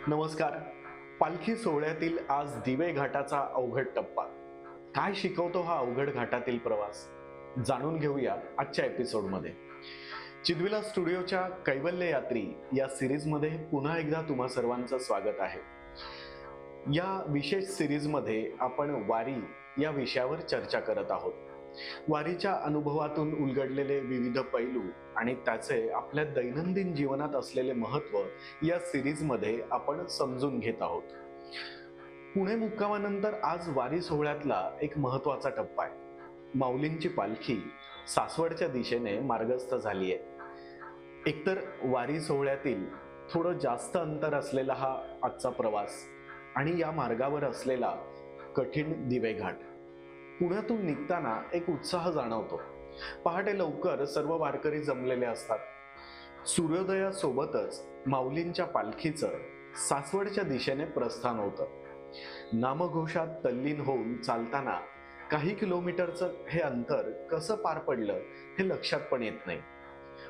नमस्कार. पालखी सोहळ्यातील आज दिवे घाटाचा अवघड टप्पा. काय शिकवतो हा अवघड घाटातील प्रवास? जाणून घेऊया आजच्या एपिसोडमध्ये. चिदविला स्टुडिओच्या कैवल्य यात्री या सिरीजमध्ये पुन्हा एकदा तुम्हा सर्वांचं स्वागत आहे. या विशेष सिरीजमध्ये आपण वारी या विषयावर चर्चा करत आहोत. वारीच्या अनुभवातून उलगडलेले विविध पैलू आणि त्याचे आपल्या दैनंदिन जीवनात असलेले महत्त्व या सिरीजमध्ये आपण समजून घेत आहोत. पुणे मुक्कामानंतर आज वारी सोहळ्यातला एक महत्त्वाचा टप्पा आहे. माऊलींची पालखी सासवडच्या दिशेने मार्गस्थ झाली आहे. एकतर वारी सोहळ्यातील थोडं जास्त अंतर असलेला हा आजचा प्रवास आणि या मार्गावर असलेला कठीण दिवे घाट. पुण्यातून निघताना एक उत्साह जाणवतो. पहाटे लवकर सर्व वारकरी जमलेले असतात. सूर्योदयासोबतच माऊलींच्या पालखीचं सासवडच्या दिशेने प्रस्थान होतं. नामघोषात तल्लीन होऊन चालताना काही किलोमीटरचं हे अंतर कसं पार पडलं हे लक्षात पण येत नाही.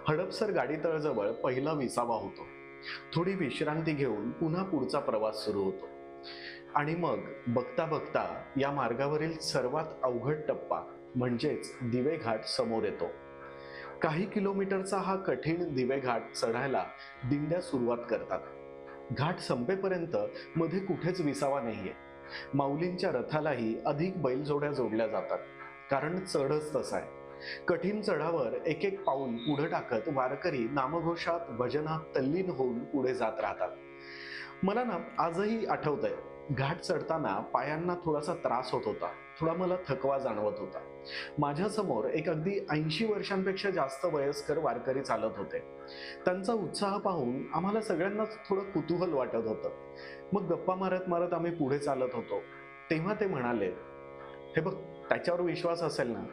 हडपसर गाडीतळजवळ पहिला विसावा होतो. थोडी विश्रांती घेऊन पुन्हा पुढचा प्रवास सुरू होतो आणि मग बघता बघता या मार्गावरील सर्वात अवघड टप्पा म्हणजेच दिवे घाट समोर येतो. काही किलोमीटरचा हा कठीण दिवे घाट चढायला दिंड्या सुरुवात करतात. घाट संपेपर्यंत मध्ये कुठेच विसावा नाहीये. माऊलींच्या रथालाही अधिक बैलजोड्या जोडल्या जातात, कारण चढच तसा आहे. कठीण चढावर एक एक पाऊल पुढे टाकत वारकरी नामघोषात भजनात तल्लीन होऊन पुढे जात राहतात. मला ना आजही आठवतंय, घाट चढताना पायांना थोडासा त्रास होत होता. थोडा मला थकवा जाणवत होता. माझ्या समोर एक अगदी 80 वर्षांपेक्षा जास्त वयस्कर वारकरी चालत होते. त्यांचा उत्साह पाहून आम्हाला सगळ्यांनाच थोडं कुतूहल वाटत होतं. मग गप्पा मारत मारत आम्ही पुढे चालत होतो. तेव्हा ते म्हणाले, हे बघ, त्याच्यावर विश्वास असेल ना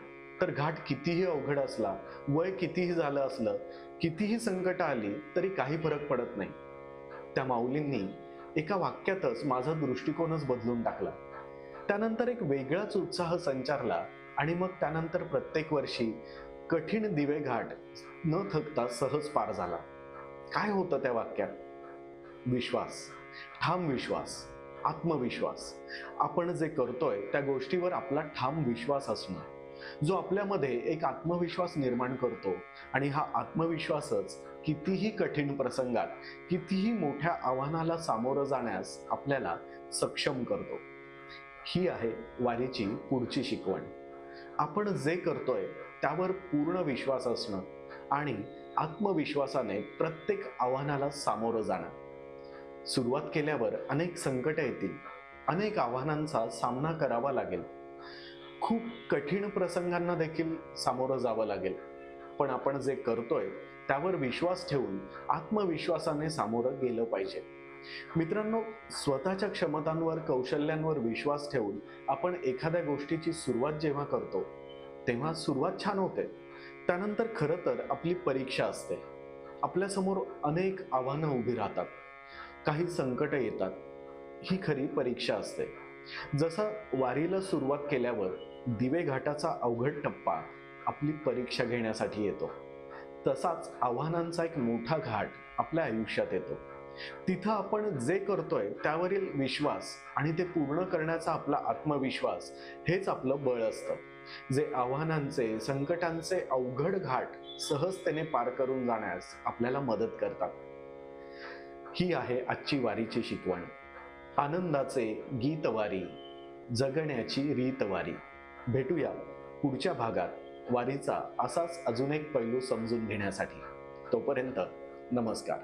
तर घाट कितीही अवघड असला, वय कितीही झालं असलं, कितीही संकट आली तरी काही फरक पडत नाही. त्या माऊलींनी एका वाक्यातच माझा दृष्टिकोनच बदलून टाकला. त्यानंतर एक वेगळाच उत्साह संचारला आणि मग त्यानंतर प्रत्येक वर्षी कठीण दिवे घाट न थकता सहज पार झाला. काय होतं त्या वाक्यात? विश्वास, ठाम विश्वास, आत्मविश्वास. आपण जे करतोय त्या गोष्टीवर आपला ठाम विश्वास असणं, जो आपल्यामध्ये एक आत्मविश्वास निर्माण करतो आणि हा आत्मविश्वासच कितीही कठीण प्रसंगात, कितीही मोठ्या आव्हानाला सामोरं जाण्यास आपल्याला सक्षम करतो. ही आहे वारीची पुढची शिकवण. आपण जे करतोय त्यावर पूर्ण विश्वास असणं आणि आत्मविश्वासाने प्रत्येक आव्हानाला सामोरं जाणं. सुरुवात केल्यावर अनेक संकट येतील, अनेक आव्हानांचा सामना करावा लागेल, खूप कठीण प्रसंगांना देखील सामोरं जावं लागेल. पण आपण जे करतोय त्यावर विश्वास ठेवून आत्मविश्वासाने सामोरं गेलं पाहिजे. मित्रांनो, स्वतःच्या क्षमतांवर, कौशल्यांवर विश्वास ठेवून आपण एखाद्या गोष्टीची सुरुवात जेव्हा करतो तेव्हा सुरुवात छान होते. त्यानंतर खरं तर आपली परीक्षा असते. आपल्यासमोर अनेक आव्हानं उभी राहतात, काही संकट येतात. ही खरी परीक्षा असते. जसा वारीला सुरुवात केल्यावर दिवे घाटाचा अवघड टप्पा आपली परीक्षा घेण्यासाठी येतो, तसाच आव्हानांचा एक मोठा घाट आपल्या आयुष्यात येतो. तिथं आपण जे करतोय त्यावरील विश्वास आणि ते पूर्ण करण्याचा आपला आत्मविश्वास हेच आपलं बळ असतं, जे आव्हानांचे, संकटांचे अवघड घाट सहजतेने पार करून जाण्यास आपल्याला मदत करतात. ही आहे आजची वारीची शिकवण. आनंदाचे गीत वारी, जगण्याची रीत वारी. भेटूया पुढच्या भागात वारीचा असाच अजून एक पैलू समजून घेण्यासाठी. तोपर्यंत नमस्कार.